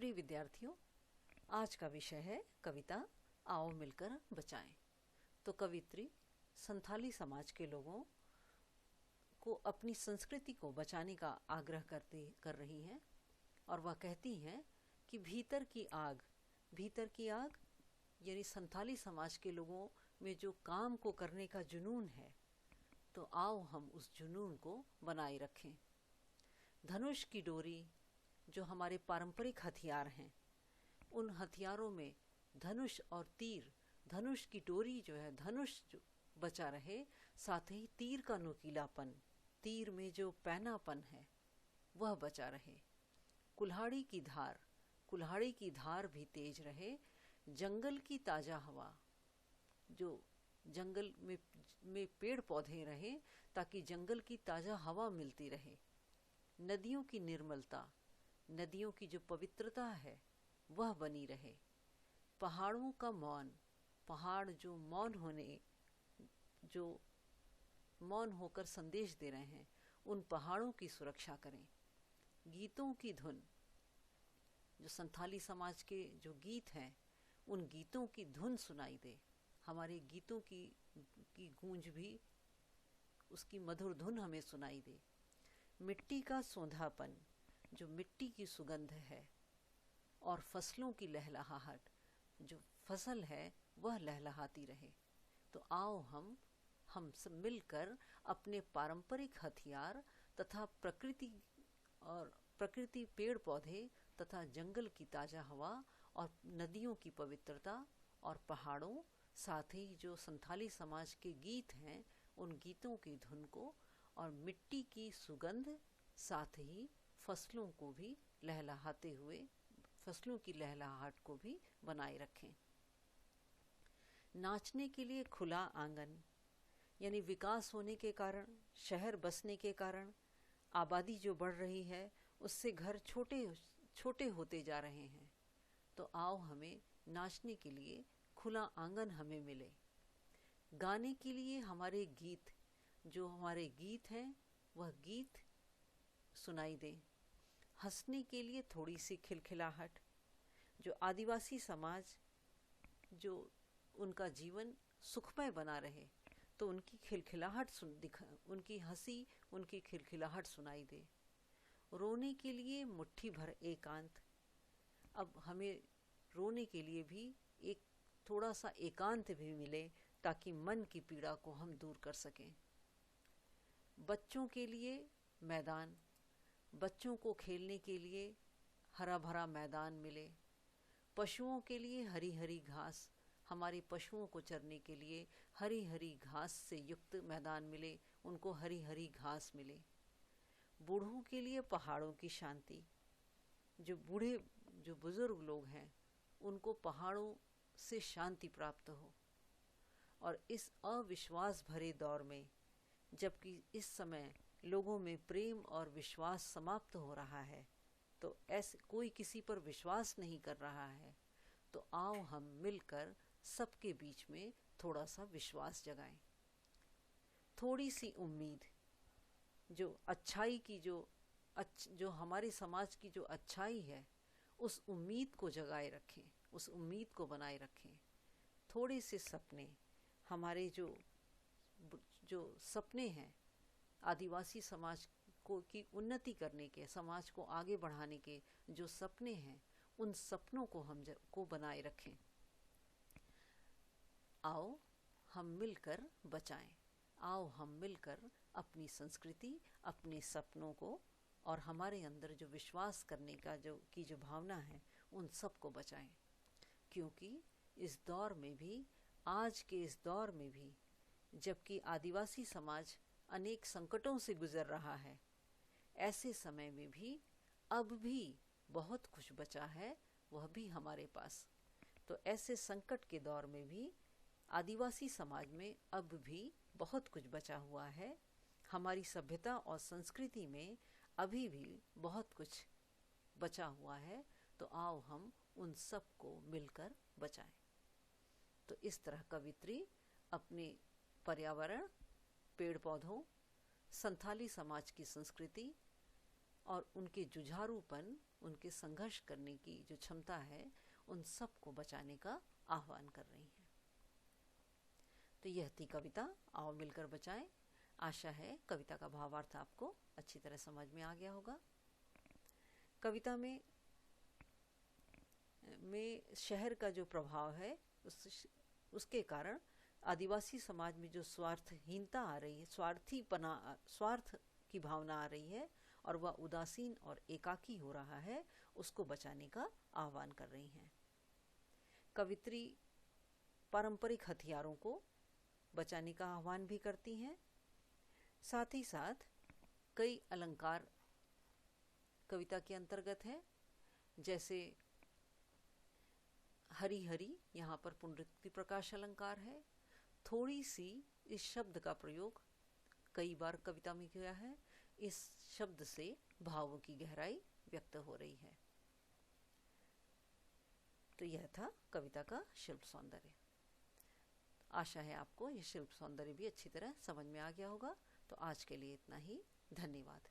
प्रिय विद्यार्थियों, आज का विषय है कविता आओ मिलकर बचाएं। तो कवित्री संथाली समाज के लोगों को अपनी संस्कृति को बचाने का आग्रह कर रही हैं और वह कहती हैं कि भीतर की आग यानी संथाली समाज के लोगों में जो काम को करने का जुनून है, तो आओ हम उस जुनून को बनाए रखें। धनुष की डोरी जो हमारे पारंपरिक हथियार हैं, उन हथियारों में धनुष और तीर, धनुष की डोरी जो है, धनुष जो बचा रहे, साथ ही तीर का नुकीलापन, तीर में जो पैनापन है वह बचा रहे। कुल्हाड़ी की धार भी तेज रहे। जंगल की ताज़ा हवा, जो जंगल में पेड़ पौधे रहे ताकि जंगल की ताज़ा हवा मिलती रहे। नदियों की निर्मलता, नदियों की जो पवित्रता है वह बनी रहे। पहाड़ों का मौन, पहाड़ जो मौन होकर संदेश दे रहे हैं, उन पहाड़ों की सुरक्षा करें। गीतों की धुन, जो संथाली समाज के जो गीत हैं, उन गीतों की धुन सुनाई दे। हमारे गीतों की गूंज भी, उसकी मधुर धुन हमें सुनाई दे। मिट्टी का सौंधापन, जो मिट्टी की सुगंध है, और फसलों की लहलहाहट, जो फसल है वह लहलहाती रहे। तो आओ हम सब मिलकर अपने पारंपरिक हथियार तथा प्रकृति पेड़ पौधे तथा जंगल की ताज़ा हवा और नदियों की पवित्रता और पहाड़ों, साथ ही जो संथाली समाज के गीत हैं, उन गीतों की धुन को और मिट्टी की सुगंध, साथ ही फसलों को भी लहलहाते हुए, फसलों की लहलहाहट को भी बनाए रखें। नाचने के लिए खुला आंगन, यानी विकास होने के कारण, शहर बसने के कारण, आबादी जो बढ़ रही है, उससे घर छोटे होते जा रहे हैं। तो आओ हमें नाचने के लिए खुला आंगन हमें मिले। गाने के लिए हमारे गीत, जो हमारे गीत हैं, वह गीत सुनाई दें। हंसने के लिए थोड़ी सी खिलखिलाहट, जो आदिवासी समाज, जो उनका जीवन सुखमय बना रहे, तो उनकी खिलखिलाहट उनकी हंसी, उनकी खिलखिलाहट सुनाई दे। रोने के लिए मुट्ठी भर एकांत, अब हमें रोने के लिए भी एक थोड़ा सा एकांत भी मिले ताकि मन की पीड़ा को हम दूर कर सकें। बच्चों के लिए मैदान, बच्चों को खेलने के लिए हरा भरा मैदान मिले। पशुओं के लिए हरी हरी घास, हमारे पशुओं को चरने के लिए हरी हरी घास से युक्त मैदान मिले, उनको हरी हरी घास मिले। बूढ़ों के लिए पहाड़ों की शांति, जो बुजुर्ग लोग हैं, उनको पहाड़ों से शांति प्राप्त हो। और इस अविश्वास भरे दौर में, जबकि इस समय लोगों में प्रेम और विश्वास समाप्त हो रहा है, तो ऐसे कोई किसी पर विश्वास नहीं कर रहा है, तो आओ हम मिलकर सबके बीच में थोड़ा सा विश्वास जगाएं। थोड़ी सी उम्मीद, जो अच्छाई की जो हमारे समाज की जो अच्छाई है, उस उम्मीद को जगाए रखें, उस उम्मीद को बनाए रखें। थोड़े से सपने, हमारे जो सपने हैं, आदिवासी समाज की उन्नति करने के, समाज को आगे बढ़ाने के जो सपने हैं, उन सपनों को को बनाए रखें। आओ हम मिलकर बचाएं। आओ हम मिलकर अपनी संस्कृति, अपने सपनों को और हमारे अंदर जो विश्वास करने का जो भावना है, उन सब को बचाएं। क्योंकि इस दौर में भी, आज के इस दौर में भी, जबकि आदिवासी समाज अनेक संकटों से गुजर रहा है, ऐसे समय में भी अब भी बहुत कुछ बचा है, वह भी हमारे पास। तो ऐसे संकट के दौर में भी आदिवासी समाज में अब भी बहुत कुछ बचा हुआ है। हमारी सभ्यता और संस्कृति में अभी भी बहुत कुछ बचा हुआ है। तो आओ हम उन सब को मिलकर बचाएं। तो इस तरह कवित्री अपने पर्यावरण, पेड़ पौधों, संथाली समाज की संस्कृति और उनके जुझारूपन उनके संघर्ष करने की जो क्षमता है, उन सब को बचाने का आह्वान कर रही हैं। तो यह थी कविता आओ मिलकर बचाएं। आशा है कविता का भावार्थ आपको अच्छी तरह समझ में आ गया होगा। कविता में शहर का जो प्रभाव है उसके कारण आदिवासी समाज में जो स्वार्थहीनता आ रही है, स्वार्थ की भावना आ रही है और वह उदासीन और एकाकी हो रहा है, उसको बचाने का आह्वान कर रही हैं। कवित्री पारंपरिक हथियारों को बचाने का आह्वान भी करती हैं। साथ ही साथ कई अलंकार कविता के अंतर्गत है, जैसे हरी हरी, यहाँ पर पुनरुक्ति प्रकाश अलंकार है। थोड़ी सी, इस शब्द का प्रयोग कई बार कविता में किया है। इस शब्द से भावों की गहराई व्यक्त हो रही है। तो यह था कविता का शिल्प सौंदर्य। आशा है आपको यह शिल्प सौंदर्य भी अच्छी तरह समझ में आ गया होगा। तो आज के लिए इतना ही। धन्यवाद।